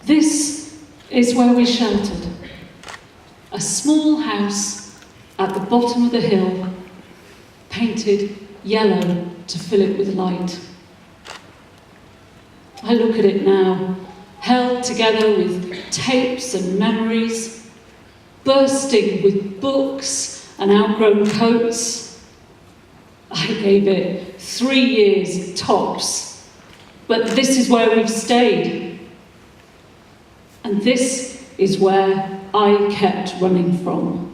This is where we sheltered. A small house at the bottom of the hill, painted yellow to fill it with light. I look at it now, held together with tapes and memories, bursting with books and outgrown coats. I gave it 3 years tops, but this is where we've stayed. And this is where I kept running from.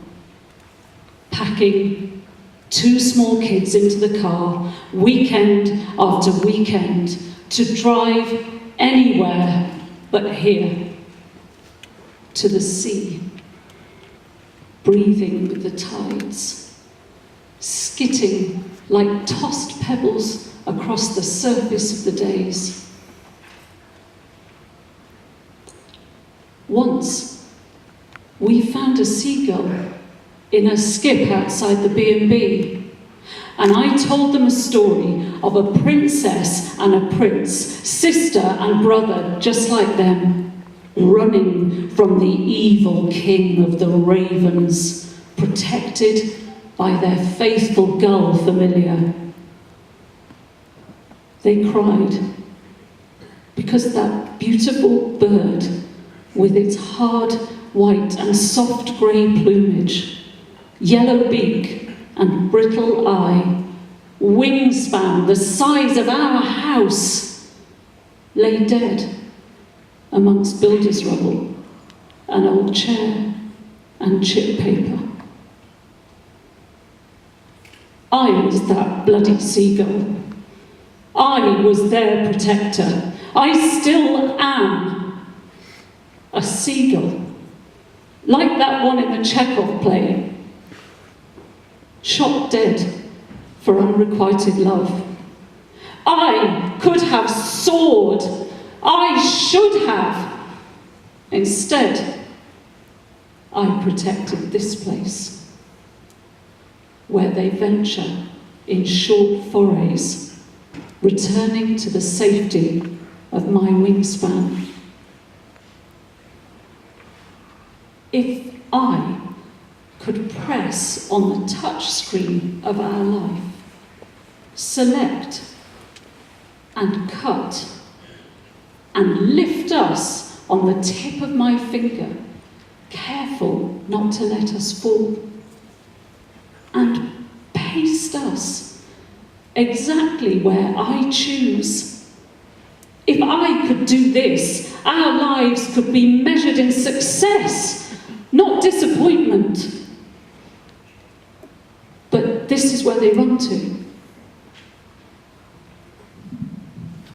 Packing 2 small kids into the car, weekend after weekend, to drive anywhere but here, to the sea, breathing with the tides, skitting like tossed pebbles across the surface of the days. Once, we found a seagull in a skip outside the B&B, and I told them a story of a princess and a prince, sister and brother just like them, running from the evil king of the ravens, protected by their faithful gull familiar. They cried because that beautiful bird, with its hard white and soft grey plumage, yellow beak and brittle eye, wingspan the size of our house, lay dead amongst builder's rubble, an old chair and chip paper. I was that bloody seagull. I was their protector. I still am a seagull, like that one in the Chekhov play, shot dead for unrequited love. I could have soared. I should have. Instead, I protected this place, where they venture in short forays, returning to the safety of my wingspan. If I could press on the touch screen of our life, select and cut and lift us on the tip of my finger, careful not to let us fall, and paste us exactly where I choose. If I could do this, our lives could be measured in success, not disappointment. But this is where they run to.